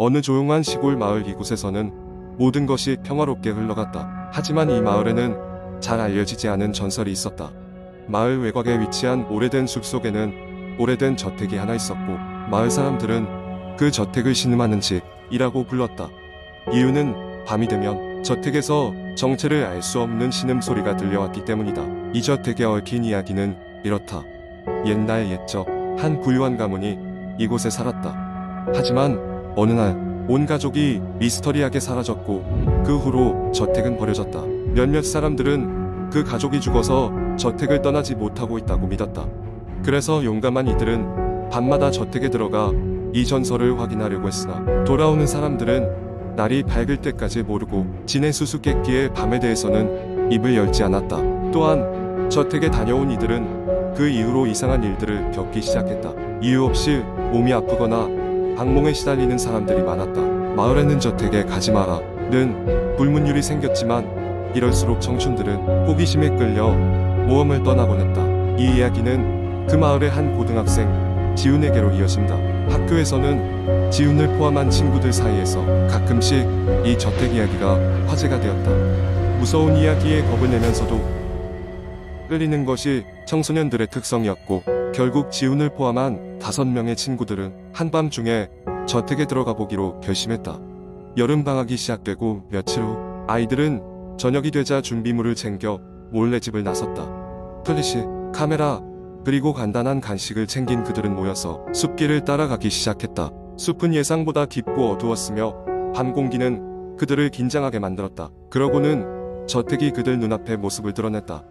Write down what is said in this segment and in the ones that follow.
어느 조용한 시골 마을 이곳에서는 모든 것이 평화롭게 흘러갔다. 하지만 이 마을에는 잘 알려지지 않은 전설이 있었다. 마을 외곽에 위치한 오래된 숲속에는 오래된 저택이 하나 있었고, 마을 사람들은 그 저택을 신음하는 집이라고 불렀다. 이유는 밤이 되면 저택에서 정체를 알 수 없는 신음소리가 들려왔기 때문이다. 이 저택에 얽힌 이야기는 이렇다. 옛날 옛적 한 부유한 가문이 이곳에 살았다. 하지만 어느 날 온 가족이 미스터리하게 사라졌고, 그 후로 저택은 버려졌다. 몇몇 사람들은 그 가족이 죽어서 저택을 떠나지 못하고 있다고 믿었다. 그래서 용감한 이들은 밤마다 저택에 들어가 이 전설을 확인하려고 했으나, 돌아오는 사람들은 날이 밝을 때까지 모르고 지내 수수께끼의 밤에 대해서는 입을 열지 않았다. 또한 저택에 다녀온 이들은 그 이후로 이상한 일들을 겪기 시작했다. 이유 없이 몸이 아프거나 악몽에 시달리는 사람들이 많았다. 마을에는 저택에 가지 마라는 불문율이 생겼지만, 이럴수록 청춘들은 호기심에 끌려 모험을 떠나곤 했다. 이 이야기는 그 마을의 한 고등학생 지훈에게로 이어진다. 학교에서는 지훈을 포함한 친구들 사이에서 가끔씩 이 저택 이야기가 화제가 되었다. 무서운 이야기에 겁을 내면서도 끌리는 것이 청소년들의 특성이었고, 결국 지훈을 포함한 5명의 친구들은 한밤중에 저택에 들어가 보기로 결심했다. 여름방학이 시작되고 며칠 후, 아이들은 저녁이 되자 준비물을 챙겨 몰래 집을 나섰다. 플래시, 카메라, 그리고 간단한 간식을 챙긴 그들은 모여서 숲길을 따라가기 시작했다. 숲은 예상보다 깊고 어두웠으며 밤 공기는 그들을 긴장하게 만들었다. 그러고는 저택이 그들 눈앞에 모습을 드러냈다.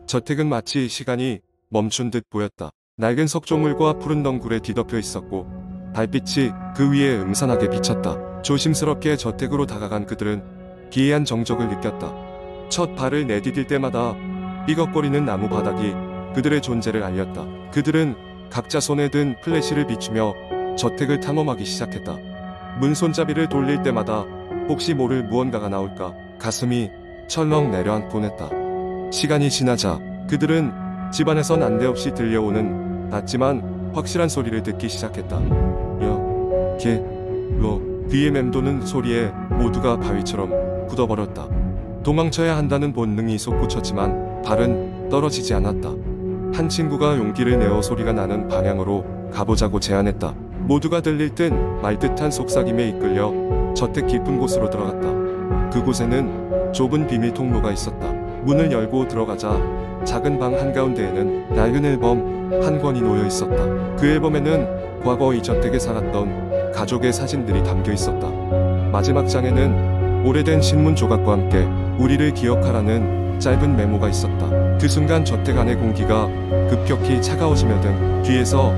저택은 마치 시간이 멈춘 듯 보였다. 낡은 석조물과 푸른 덩굴에 뒤덮여 있었고, 달빛이 그 위에 음산하게 비쳤다. 조심스럽게 저택으로 다가간 그들은 기이한 정적을 느꼈다. 첫 발을 내디딜 때마다 삐걱거리는 나무 바닥이 그들의 존재를 알렸다. 그들은 각자 손에 든 플래시를 비추며 저택을 탐험하기 시작했다. 문 손잡이를 돌릴 때마다 혹시 모를 무언가가 나올까 가슴이 철렁 내려앉곤 했다. 시간이 지나자 그들은 집안에서 난데없이 들려오는 낮지만 확실한 소리를 듣기 시작했다. 귀에 맴도는 소리에 모두가 바위처럼 굳어버렸다. 도망쳐야 한다는 본능이 솟구쳤지만 발은 떨어지지 않았다. 한 친구가 용기를 내어 소리가 나는 방향으로 가보자고 제안했다. 모두가 들릴 듯 말 듯한 속삭임에 이끌려 저택 깊은 곳으로 들어갔다. 그곳에는 좁은 비밀 통로가 있었다. 문을 열고 들어가자 작은 방 한가운데에는 낡은 앨범 한 권이 놓여 있었다. 그 앨범에는 과거 이 저택에 살았던 가족의 사진들이 담겨 있었다. 마지막 장에는 오래된 신문 조각과 함께 우리를 기억하라는 짧은 메모가 있었다. 그 순간 저택 안의 공기가 급격히 차가워지며 등 뒤에서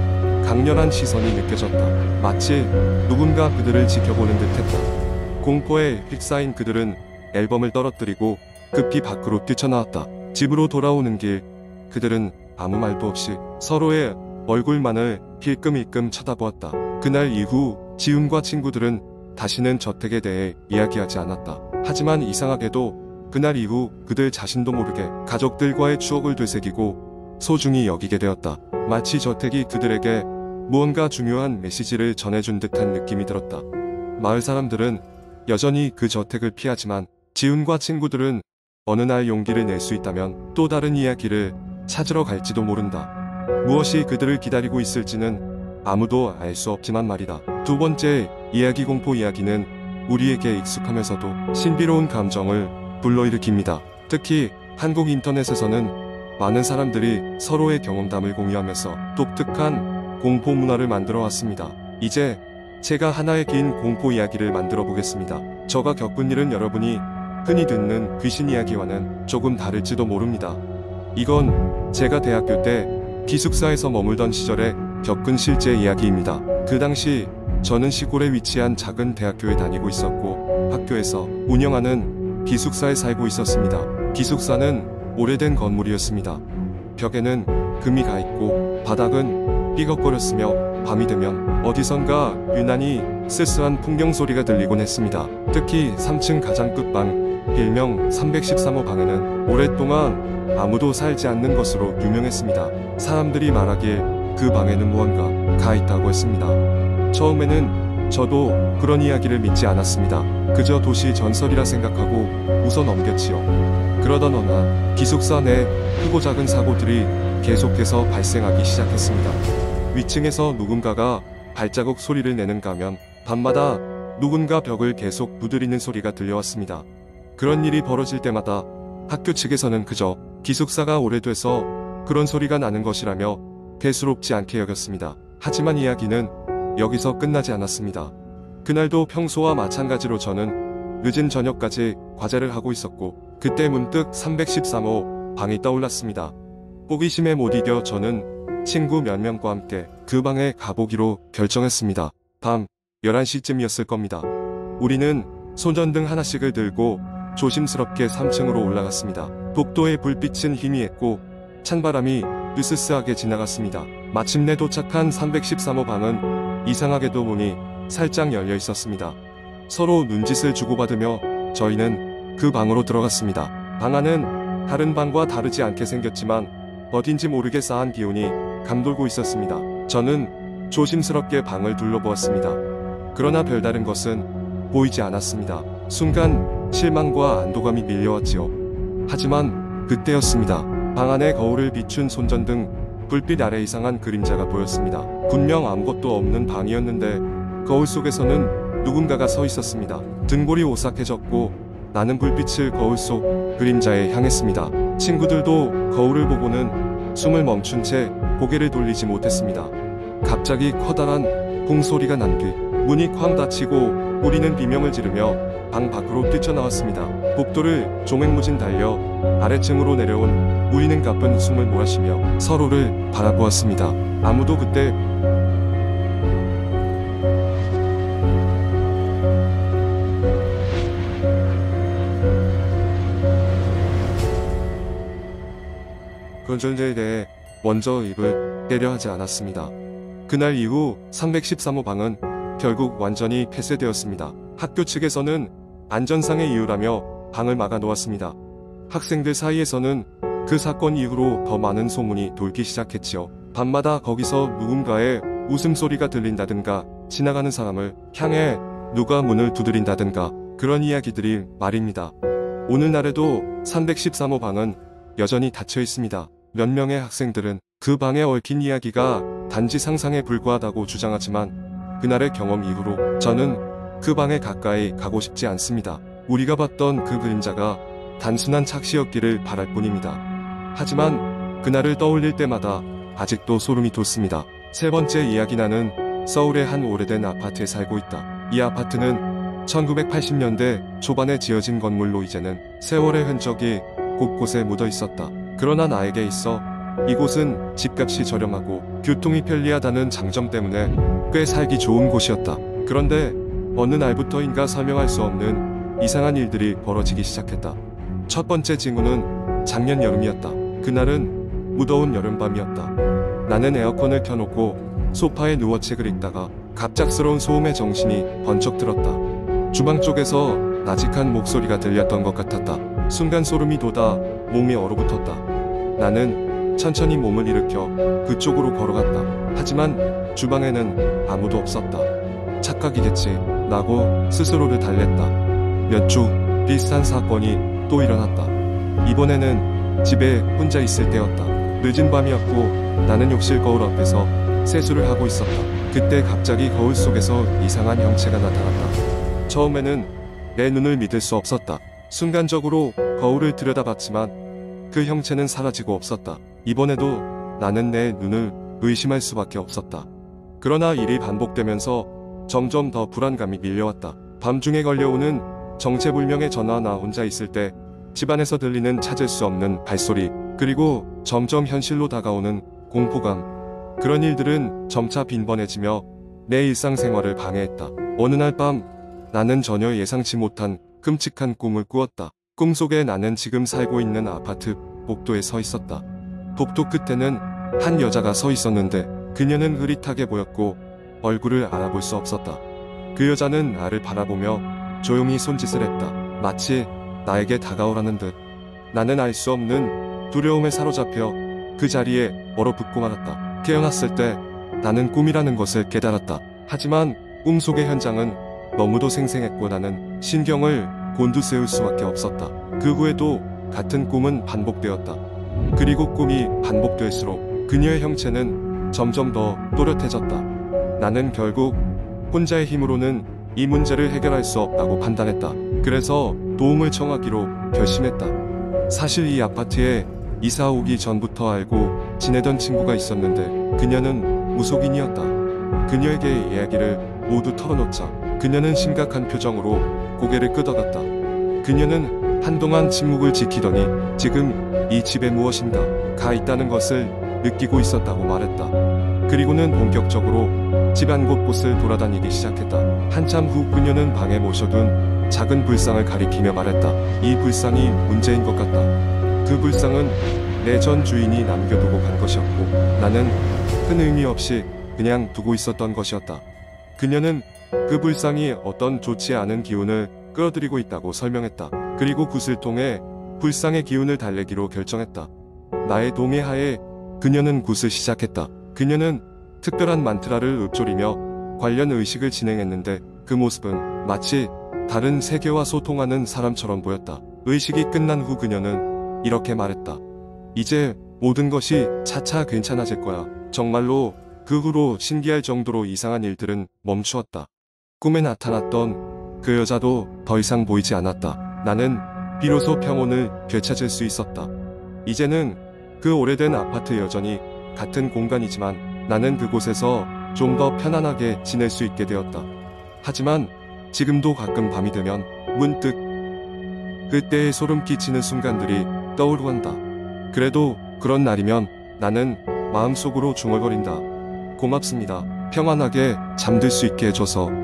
강렬한 시선이 느껴졌다. 마치 누군가 그들을 지켜보는 듯했다. 공포에 휩싸인 그들은 앨범을 떨어뜨리고 급히 밖으로 뛰쳐나왔다. 집으로 돌아오는 길, 그들은 아무 말도 없이 서로의 얼굴만을 힐끔힐끔 쳐다보았다. 그날 이후 지훈과 친구들은 다시는 저택에 대해 이야기하지 않았다. 하지만 이상하게도 그날 이후 그들 자신도 모르게 가족들과의 추억을 되새기고 소중히 여기게 되었다. 마치 저택이 그들에게 무언가 중요한 메시지를 전해준 듯한 느낌이 들었다. 마을 사람들은 여전히 그 저택을 피하지만 지훈과 친구들은 어느 날 용기를 낼 수 있다면 또 다른 이야기를 찾으러 갈지도 모른다. 무엇이 그들을 기다리고 있을지는 아무도 알 수 없지만 말이다. 두 번째 이야기, 공포 이야기는 우리에게 익숙하면서도 신비로운 감정을 불러일으킵니다. 특히 한국 인터넷에서는 많은 사람들이 서로의 경험담을 공유하면서 독특한 공포 문화를 만들어 왔습니다. 이제 제가 하나의 긴 공포 이야기를 만들어 보겠습니다. 제가 겪은 일은 여러분이 흔히 듣는 귀신 이야기와는 조금 다를지도 모릅니다. 이건 제가 대학교 때 기숙사에서 머물던 시절에 겪은 실제 이야기입니다. 그 당시 저는 시골에 위치한 작은 대학교에 다니고 있었고, 학교에서 운영하는 기숙사에 살고 있었습니다. 기숙사는 오래된 건물이었습니다. 벽에는 금이 가 있고 바닥은 삐걱거렸으며 밤이 되면 어디선가 유난히 쓸쓸한 풍경 소리가 들리곤 했습니다. 특히 3층 가장 끝방, 일명 313호 방에는 오랫동안 아무도 살지 않는 것으로 유명했습니다. 사람들이 말하길 그 방에는 무언가 가 있다고 했습니다. 처음에는 저도 그런 이야기를 믿지 않았습니다. 그저 도시 전설이라 생각하고 웃어 넘겼지요. 그러던 어느 날 기숙사 내 크고 작은 사고들이 계속해서 발생하기 시작했습니다. 위층에서 누군가가 발자국 소리를 내는 가면 밤마다 누군가 벽을 계속 두드리는 소리가 들려왔습니다. 그런 일이 벌어질 때마다 학교 측에서는 그저 기숙사가 오래돼서 그런 소리가 나는 것이라며 대수롭지 않게 여겼습니다. 하지만 이야기는 여기서 끝나지 않았습니다. 그날도 평소와 마찬가지로 저는 늦은 저녁까지 과제를 하고 있었고 그때 문득 313호 방이 떠올랐습니다. 호기심에 못 이겨 저는 친구 몇 명과 함께 그 방에 가보기로 결정했습니다. 밤 11시쯤이었을 겁니다. 우리는 손전등 하나씩을 들고 조심스럽게 3층으로 올라갔습니다. 복도의 불빛은 희미했고 찬바람이 으스스하게 지나갔습니다. 마침내 도착한 313호 방은 이상하게도 문이 살짝 열려 있었습니다. 서로 눈짓을 주고받으며 저희는 그 방으로 들어갔습니다. 방 안은 다른 방과 다르지 않게 생겼지만 어딘지 모르게 싸한 기운이 감돌고 있었습니다. 저는 조심스럽게 방을 둘러보았습니다. 그러나 별다른 것은 보이지 않았습니다. 순간 실망과 안도감이 밀려왔지요. 하지만 그때였습니다. 방 안에 거울을 비춘 손전등 불빛 아래 이상한 그림자가 보였습니다. 분명 아무것도 없는 방이었는데 거울 속에서는 누군가가 서 있었습니다. 등골이 오싹해졌고 나는 불빛을 거울 속 그림자에 향했습니다. 친구들도 거울을 보고는 숨을 멈춘 채 고개를 돌리지 못했습니다. 갑자기 커다란 봉소리가 난 뒤 문이 쾅 닫히고 우리는 비명을 지르며 방 밖으로 뛰쳐나왔습니다. 복도를 종횡무진 달려 아래층으로 내려온 우리는 가쁜 웃음을 몰아쉬며 서로를 바라보았습니다. 아무도 그때 그 존재에 대해 먼저 입을 떼려 하지 않았습니다. 그날 이후 313호 방은 결국 완전히 폐쇄되었습니다. 학교 측에서는 안전상의 이유라며 방을 막아 놓았습니다. 학생들 사이에서는 그 사건 이후로 더 많은 소문이 돌기 시작했지요. 밤마다 거기서 누군가의 웃음소리가 들린다든가 지나가는 사람을 향해 누가 문을 두드린다든가 그런 이야기들이 말입니다. 오늘날에도 313호 방은 여전히 닫혀 있습니다. 몇 명의 학생들은 그 방에 얽힌 이야기가 단지 상상에 불과하다고 주장하지만 그날의 경험 이후로 저는 그 방에 가까이 가고 싶지 않습니다. 우리가 봤던 그 그림자가 단순한 착시였기를 바랄 뿐입니다. 하지만 그날을 떠올릴 때마다 아직도 소름이 돋습니다. 세 번째 이야기 나는 서울의 한 오래된 아파트에 살고 있다. 이 아파트는 1980년대 초반에 지어진 건물로 이제는 세월의 흔적이 곳곳에 묻어 있었다. 그러나 나에게 있어 이곳은 집값이 저렴하고 교통이 편리하다는 장점 때문에 꽤 살기 좋은 곳이었다. 그런데 어느 날부터인가 설명할 수 없는 이상한 일들이 벌어지기 시작했다. 첫 번째 징후는 작년 여름이었다. 그날은 무더운 여름밤이었다. 나는 에어컨을 켜놓고 소파에 누워 책을 읽다가 갑작스러운 소음에 정신이 번쩍 들었다. 주방 쪽에서 나직한 목소리가 들렸던 것 같았다. 순간 소름이 돋아 몸이 얼어붙었다. 나는 천천히 몸을 일으켜 그쪽으로 걸어갔다. 하지만 주방에는 아무도 없었다. 착각이겠지 라고 스스로를 달랬다. 몇 주 비슷한 사건이 또 일어났다. 이번에는 집에 혼자 있을 때였다. 늦은 밤이었고 나는 욕실 거울 앞에서 세수를 하고 있었다. 그때 갑자기 거울 속에서 이상한 형체가 나타났다. 처음에는 내 눈을 믿을 수 없었다. 순간적으로 거울을 들여다봤지만 그 형체는 사라지고 없었다. 이번에도 나는 내 눈을 의심할 수밖에 없었다. 그러나 일이 반복되면서 점점 더 불안감이 밀려왔다. 밤중에 걸려오는 정체불명의 전화, 나 혼자 있을 때 집안에서 들리는 찾을 수 없는 발소리, 그리고 점점 현실로 다가오는 공포감. 그런 일들은 점차 빈번해지며 내 일상생활을 방해했다. 어느 날 밤 나는 전혀 예상치 못한 끔찍한 꿈을 꾸었다. 꿈속에 나는 지금 살고 있는 아파트 복도에 서 있었다. 복도 끝에는 한 여자가 서 있었는데 그녀는 흐릿하게 보였고 얼굴을 알아볼 수 없었다. 그 여자는 나를 바라보며 조용히 손짓을 했다. 마치 나에게 다가오라는 듯. 나는 알 수 없는 두려움에 사로잡혀 그 자리에 얼어붙고 말았다. 깨어났을 때 나는 꿈이라는 것을 깨달았다. 하지만 꿈속의 현장은 너무도 생생했고 나는 신경을 곤두세울 수밖에 없었다. 그 후에도 같은 꿈은 반복되었다. 그리고 꿈이 반복될수록 그녀의 형체는 점점 더 또렷해졌다. 나는 결국 혼자의 힘으로는 이 문제를 해결할 수 없다고 판단했다. 그래서 도움을 청하기로 결심했다. 사실 이 아파트에 이사 오기 전부터 알고 지내던 친구가 있었는데 그녀는 무속인이었다. 그녀에게 이야기를 모두 털어놓자 그녀는 심각한 표정으로 고개를 끄덕였다. 그녀는 한동안 침묵을 지키더니 지금 이 집에 무엇인가 가 있다는 것을 느끼고 있었다고 말했다. 그리고는 본격적으로 집안 곳곳을 돌아다니기 시작했다. 한참 후 그녀는 방에 모셔둔 작은 불상을 가리키며 말했다. 이 불상이 문제인 것 같다. 그 불상은 내 전 주인이 남겨두고 간 것이었고 나는 큰 의미 없이 그냥 두고 있었던 것이었다. 그녀는 그 불상이 어떤 좋지 않은 기운을 끌어들이고 있다고 설명했다. 그리고 굿을 통해 불상의 기운을 달래기로 결정했다. 나의 동의하에 그녀는 굿을 시작했다. 그녀는 특별한 만트라를 읊조리며 관련 의식을 진행했는데 그 모습은 마치 다른 세계와 소통하는 사람처럼 보였다. 의식이 끝난 후 그녀는 이렇게 말했다. 이제 모든 것이 차차 괜찮아질 거야. 정말로 그 후로 신기할 정도로 이상한 일들은 멈추었다. 꿈에 나타났던 그 여자도 더 이상 보이지 않았다. 나는 비로소 평온을 되찾을 수 있었다. 이제는 그 오래된 아파트 여전히 같은 공간이지만 나는 그곳에서 좀 더 편안하게 지낼 수 있게 되었다. 하지만 지금도 가끔 밤이 되면 문득 그때의 소름 끼치는 순간들이 떠오르간다. 그래도 그런 날이면 나는 마음속으로 중얼거린다. 고맙습니다. 평안하게 잠들 수 있게 해줘서.